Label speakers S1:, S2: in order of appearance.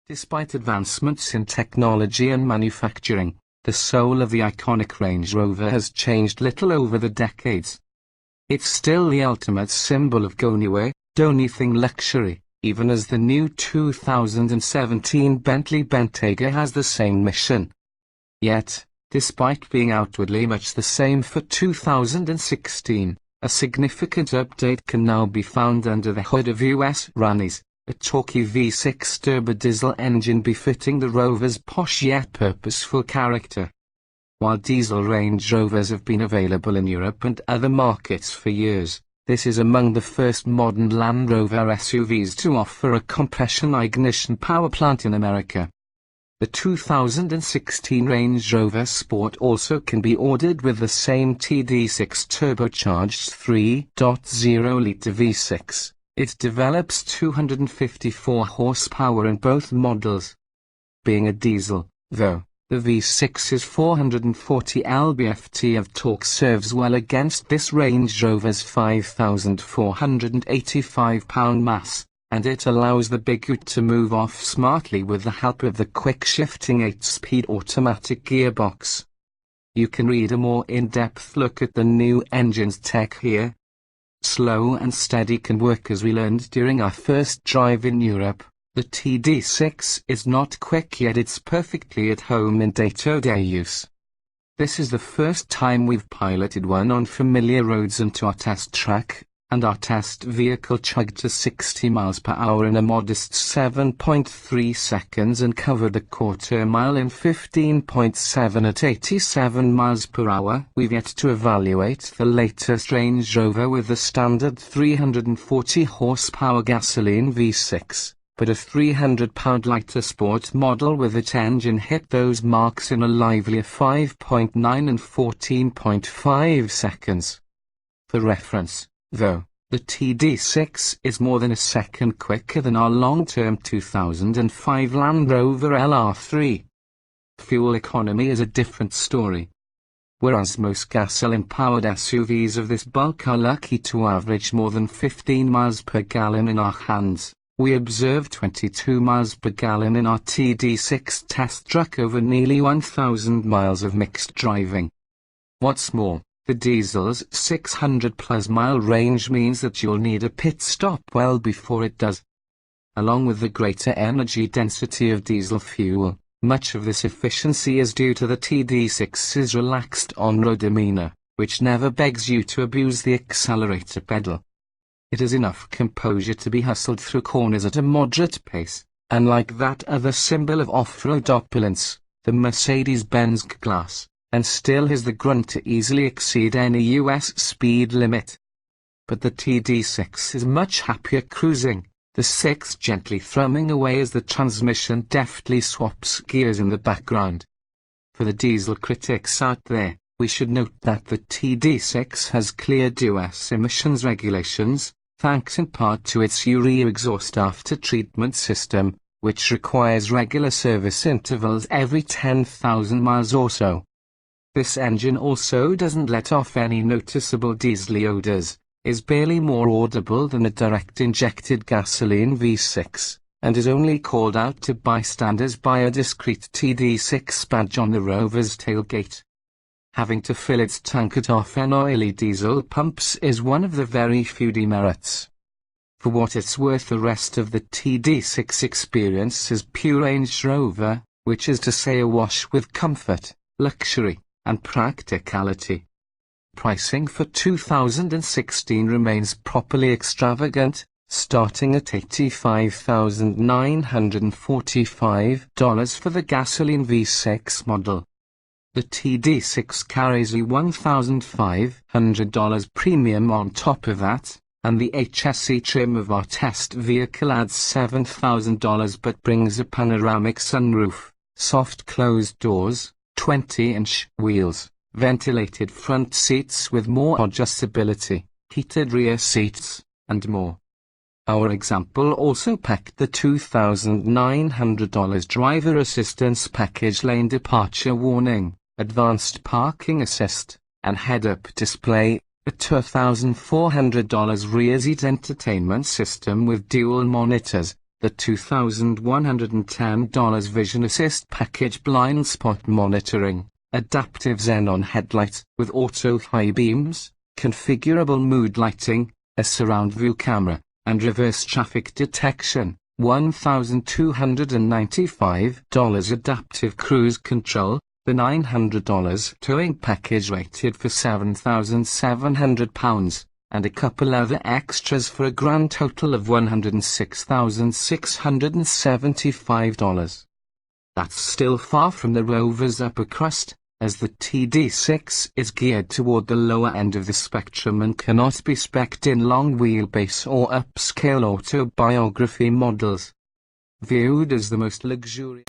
S1: Despite advancements in technology and manufacturing, the soul of the iconic Range Rover has changed little over the decades. It's still the ultimate symbol of go anywhere, do anything luxury, even as the new 2017 Bentley Bentayga has the same mission. Yet, despite being outwardly much the same for 2016, a significant update can now be found under the hood of US Range, a torquey V6 turbo diesel engine befitting the Rover's posh yet purposeful character. While diesel Range Rovers have been available in Europe and other markets for years, this is among the first modern Land Rover SUVs to offer a compression-ignition power plant in America. The 2016 Range Rover Sport also can be ordered with the same Td6 turbocharged 3.0-litre V6. It develops 254 horsepower in both models. Being a diesel, though, the V6's 440 lb-ft of torque serves well against this Range Rover's 5,485-pound mass, and it allows the big ute to move off smartly with the help of the quick-shifting 8-speed automatic gearbox. You can read a more in-depth look at the new engine's tech here. Slow and steady can work, as we learned during our first drive in Europe. The Td6 is not quick, yet it's perfectly at home in day-to-day use. This is the first time we've piloted one on familiar roads and to our test track, and our test vehicle chugged to 60 miles per hour in a modest 7.3 seconds and covered a quarter mile in 15.7 at 87 miles per hour. We've yet to evaluate the latest Range Rover with the standard 340 horsepower gasoline V6, but a 300-pound lighter sport model with its engine hit those marks in a livelier 5.9 and 14.5 seconds. For reference, though, the Td6 is more than a second quicker than our long-term 2005 Land Rover LR3. Fuel economy is a different story. Whereas most gasoline-powered SUVs of this bulk are lucky to average more than 15 miles per gallon in our hands, we observed 22 miles per gallon in our Td6 test truck over nearly 1,000 miles of mixed driving. What's more, the diesel's 600-plus mile range means that you'll need a pit stop well before it does. Along with the greater energy density of diesel fuel, much of this efficiency is due to the Td6's relaxed on-road demeanor, which never begs you to abuse the accelerator pedal. It has enough composure to be hustled through corners at a moderate pace, unlike that other symbol of off-road opulence, the Mercedes-Benz G-Class, and still has the grunt to easily exceed any US speed limit. But the Td6 is much happier cruising, the 6 gently thrumming away as the transmission deftly swaps gears in the background. For the diesel critics out there, we should note that the Td6 has cleared US emissions regulations, thanks in part to its urea exhaust after-treatment system, which requires regular service intervals every 10,000 miles or so. This engine also doesn't let off any noticeable diesel odors, is barely more audible than a direct-injected gasoline V6, and is only called out to bystanders by a discreet Td6 badge on the Rover's tailgate. Having to fill its tank at off-oily diesel pumps is one of the very few demerits. For what it's worth, the rest of the Td6 experience is pure Range Rover, which is to say awash with comfort, luxury, and practicality. Pricing for 2016 remains properly extravagant, starting at $85,945 for the gasoline V6 model. The Td6 carries a $1,500 premium on top of that, and the HSE trim of our test vehicle adds $7,000 but brings a panoramic sunroof, soft closed doors, 20-inch wheels, ventilated front seats with more adjustability, heated rear seats, and more. Our example also packed the $2,900 driver assistance package, lane departure warning, advanced parking assist, and head-up display, a $2,400 rear seat entertainment system with dual monitors, the $2,110 Vision Assist package blind spot monitoring, adaptive xenon headlight with auto high beams, configurable mood lighting, a surround view camera, and reverse traffic detection. $1,295 adaptive cruise control, the $900 towing package rated for £7,700, and a couple other extras for a grand total of $106,675. That's still far from the Rover's upper crust, as the Td6 is geared toward the lower end of the spectrum and cannot be spec'd in long wheelbase or upscale autobiography models. Viewed as the most luxurious